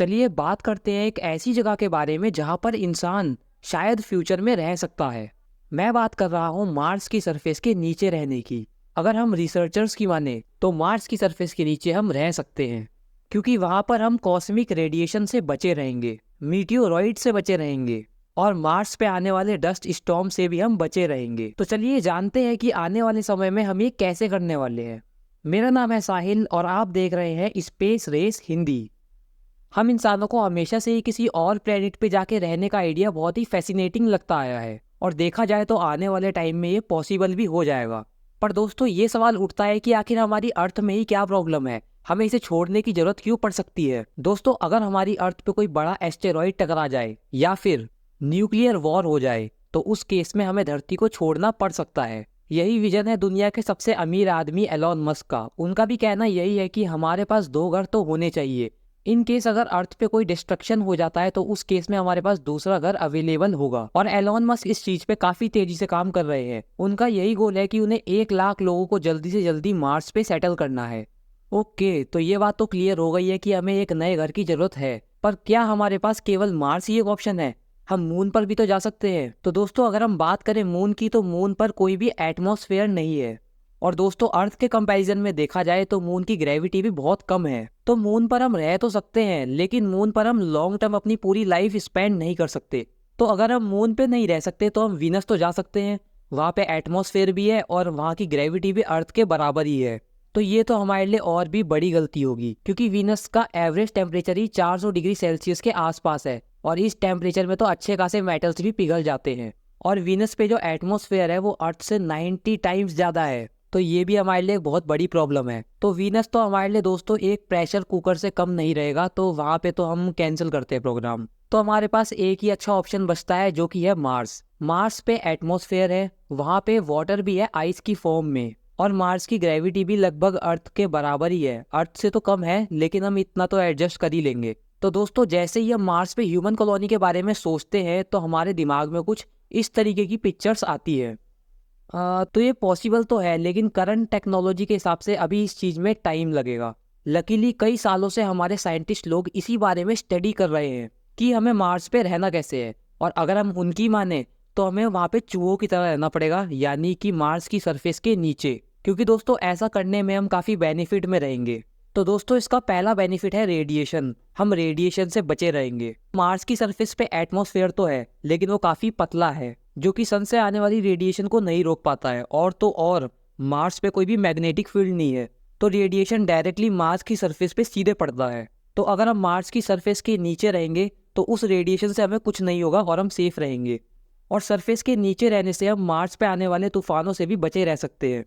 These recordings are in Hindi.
चलिए बात करते हैं एक ऐसी जगह के बारे में जहाँ पर इंसान शायद फ्यूचर में रह सकता है। मैं बात कर रहा हूँ मार्स की सरफेस के नीचे रहने की। अगर हम रिसर्चर्स की माने तो मार्स की सरफेस के नीचे हम रह सकते हैं, क्योंकि वहाँ पर हम कॉस्मिक रेडिएशन से बचे रहेंगे, मीटियोरॉइड से बचे रहेंगे और मार्स पे आने वाले डस्ट स्टॉर्म से भी हम बचे रहेंगे। तो चलिए जानते हैं कि आने वाले समय में हम ये कैसे करने वाले हैं। मेरा नाम है साहिल और आप देख रहे हैं स्पेस रेस हिंदी। हम इंसानों को हमेशा से ही किसी और प्लेनेट पे जाके रहने का आइडिया बहुत ही फैसिनेटिंग लगता आया है और देखा जाए तो आने वाले टाइम में ये पॉसिबल भी हो जाएगा। पर दोस्तों ये सवाल उठता है कि आखिर हमारी अर्थ में ही क्या प्रॉब्लम है, हमें इसे छोड़ने की जरूरत क्यों पड़ सकती है। दोस्तों अगर हमारी अर्थ पे कोई बड़ा एस्टेरॉइड टकरा जाए या फिर न्यूक्लियर वॉर हो जाए तो उस केस में हमें धरती को छोड़ना पड़ सकता है। यही विजन है दुनिया के सबसे अमीर आदमी एलॉन मस्क का। उनका भी कहना यही है कि हमारे पास 2 घर तो होने चाहिए। इन केस अगर अर्थ पे कोई डिस्ट्रक्शन हो जाता है तो उस केस में हमारे पास दूसरा घर अवेलेबल होगा। और एलॉन मस्क इस चीज पे काफी तेजी से काम कर रहे हैं। उनका यही गोल है कि उन्हें 1 लाख लोगों को जल्दी से जल्दी मार्स पे सेटल करना है। ओके, तो ये बात तो क्लियर हो गई है कि हमें एक नए घर की जरूरत है। पर क्या हमारे पास केवल मार्स ही एक ऑप्शन है? हम मून पर भी तो जा सकते हैं। तो दोस्तों अगर हम बात करें मून की तो मून पर कोई भी एटमॉस्फेयर नहीं है। और दोस्तों अर्थ के कंपैरिजन में देखा जाए तो मून की ग्रेविटी भी बहुत कम है। तो मून पर हम रह तो सकते हैं, लेकिन मून पर हम लॉन्ग टर्म अपनी पूरी लाइफ स्पेंड नहीं कर सकते। तो अगर हम मून पे नहीं रह सकते तो हम वीनस तो जा सकते हैं। वहाँ पे एटमॉस्फेयर भी है और वहाँ की ग्रेविटी भी अर्थ के बराबर ही है। तो ये तो हमारे लिए और भी बड़ी गलती होगी, क्योंकि वीनस का एवरेज टेम्परेचर ही 400 डिग्री सेल्सियस के आसपास है और इस टेम्परेचर में तो अच्छे खासे मेटल्स भी पिघल जाते हैं। और वीनस पे जो एटमॉस्फेयर है वो अर्थ से 90 टाइम्स ज्यादा है। तो ये भी हमारे लिए एक बहुत बड़ी प्रॉब्लम है। तो वीनस तो हमारे लिए दोस्तों एक प्रेशर कुकर से कम नहीं रहेगा, तो वहाँ पे तो हम कैंसिल करते हैं प्रोग्राम। तो हमारे पास एक ही अच्छा ऑप्शन बचता है जो कि है मार्स। मार्स पे एटमॉस्फेयर है, वहाँ पे वाटर भी है आइस की फॉर्म में, और मार्स की ग्रेविटी भी लगभग अर्थ के बराबर ही है। अर्थ से तो कम है लेकिन हम इतना तो एडजस्ट कर ही लेंगे। तो दोस्तों जैसे ही हम मार्स पे ह्यूमन कॉलोनी के बारे में सोचते हैं तो हमारे दिमाग में कुछ इस तरीके की पिक्चर्स आती है। तो ये पॉसिबल तो है, लेकिन करंट टेक्नोलॉजी के हिसाब से अभी इस चीज़ में टाइम लगेगा। लकीली कई सालों से हमारे साइंटिस्ट लोग इसी बारे में स्टडी कर रहे हैं कि हमें मार्स पे रहना कैसे है। और अगर हम उनकी माने तो हमें वहाँ पे चूहों की तरह रहना पड़ेगा, यानी कि मार्स की सरफेस के नीचे। क्योंकि दोस्तों ऐसा करने में हम काफ़ी बेनिफिट में रहेंगे। तो दोस्तों इसका पहला बेनिफिट है रेडिएशन। हम रेडिएशन से बचे रहेंगे। मार्स की सरफेस पे एटमॉस्फेयर तो है लेकिन वो काफ़ी पतला है, जो कि सन से आने वाली रेडिएशन को नहीं रोक पाता है। और तो और मार्स पे कोई भी मैग्नेटिक फील्ड नहीं है, तो रेडिएशन डायरेक्टली मार्स की सरफेस पे सीधे पड़ता है। तो अगर हम मार्स की सरफेस के नीचे रहेंगे तो उस रेडिएशन से हमें कुछ नहीं होगा और हम सेफ रहेंगे। और सरफेस के नीचे रहने से हम मार्स पे आने वाले तूफानों से भी बचे रह सकते हैं।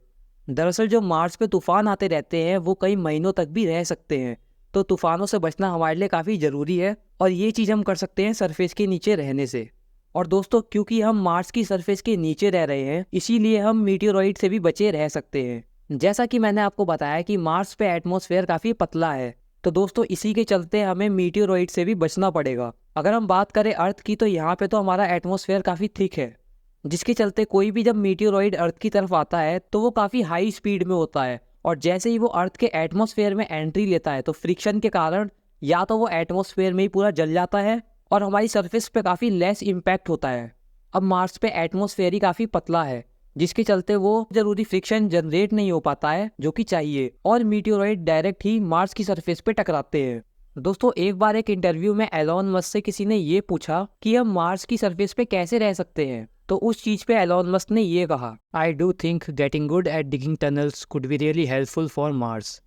दरअसल जो मार्स पे तूफान आते रहते हैं वो कई महीनों तक भी रह सकते हैं। तो तूफानों से बचना हमारे लिए काफ़ी ज़रूरी है और ये चीज़ हम कर सकते हैं सरफेस के नीचे रहने से। और दोस्तों क्योंकि हम मार्स की सरफेस के नीचे रह रहे हैं, इसीलिए हम मीटियोरॉइड से भी बचे रह सकते हैं। जैसा कि मैंने आपको बताया कि मार्स पे एटमॉस्फेयर काफ़ी पतला है, तो दोस्तों इसी के चलते हमें मीटियोरॉइड से भी बचना पड़ेगा। अगर हम बात करें अर्थ की तो यहाँ पे तो हमारा एटमॉस्फेयर काफ़ी थिक है, जिसके चलते कोई भी जब मीटियोरॉइड अर्थ की तरफ आता है तो वो काफ़ी हाई स्पीड में होता है। और जैसे ही वो अर्थ के एटमॉस्फेयर में एंट्री लेता है तो फ्रिक्शन के कारण या तो वो एटमॉस्फेयर में ही पूरा जल जाता है और हमारी सरफेस पे काफ़ी लेस इम्पैक्ट होता है। अब मार्स पे एटमॉस्फेयर ही काफ़ी पतला है, जिसके चलते वो जरूरी फ्रिक्शन जनरेट नहीं हो पाता है जो कि चाहिए, और मीटियोरॉइड डायरेक्ट ही मार्स की सरफेस पे टकराते हैं। दोस्तों एक बार एक इंटरव्यू में एलॉन मस्क से किसी ने ये पूछा कि हम मार्स की सरफेस पे कैसे रह सकते हैं, तो उस चीज पे एलॉन मस्क ने ये कहा, I do think getting good at digging tunnels could be really helpful for Mars,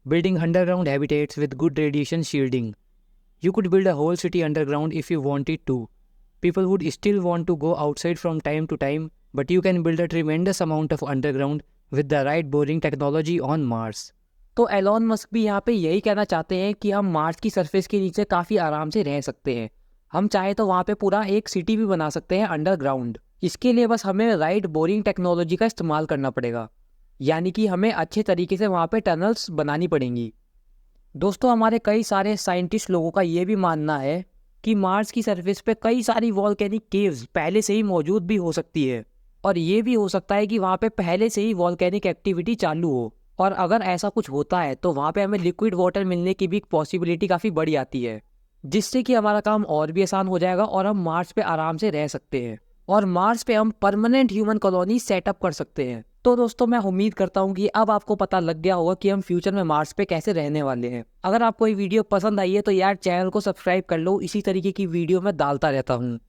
building underground habitats with good radiation shielding. You could build a whole city underground if you wanted to. People would still want to go outside from time to time, but you can build a tremendous amount of underground with the right boring technology on Mars. तो एलॉन मस्क भी यहाँ पे यही कहना चाहते हैं कि हम मार्स की सरफेस के नीचे काफ़ी आराम से रह सकते हैं। हम चाहे तो वहाँ पे पूरा एक सिटी भी बना सकते हैं अंडरग्राउंड। इसके लिए बस हमें राइट बोरिंग टेक्नोलॉजी का इस्तेमाल करना पड़ेगा, यानी कि हमें अच्छे तरीके से वहाँ पे टनल्स बनानी पड़ेंगी। दोस्तों हमारे कई सारे साइंटिस्ट लोगों का ये भी मानना है कि मार्स की सरफेस पे कई सारी वॉल्केनिक केव्स पहले से ही मौजूद भी हो सकती है, और ये भी हो सकता है कि वहाँ पे पहले से ही वॉल्केनिक एक्टिविटी चालू हो। और अगर ऐसा कुछ होता है तो वहाँ पे हमें लिक्विड वाटर मिलने की भी पॉसिबिलिटी काफ़ी बड़ी आती है। जिससे कि हमारा काम और भी आसान हो जाएगा और हम मार्स पे आराम से रह सकते हैं और मार्स पे हम परमानेंट ह्यूमन कॉलोनी सेटअप कर सकते हैं। तो दोस्तों मैं उम्मीद करता हूँ कि अब आपको पता लग गया होगा कि हम फ्यूचर में मार्स पे कैसे रहने वाले हैं। अगर आपको ये वीडियो पसंद आई है तो यार चैनल को सब्सक्राइब कर लो, इसी तरीके की वीडियो मैं डालता रहता हूँ।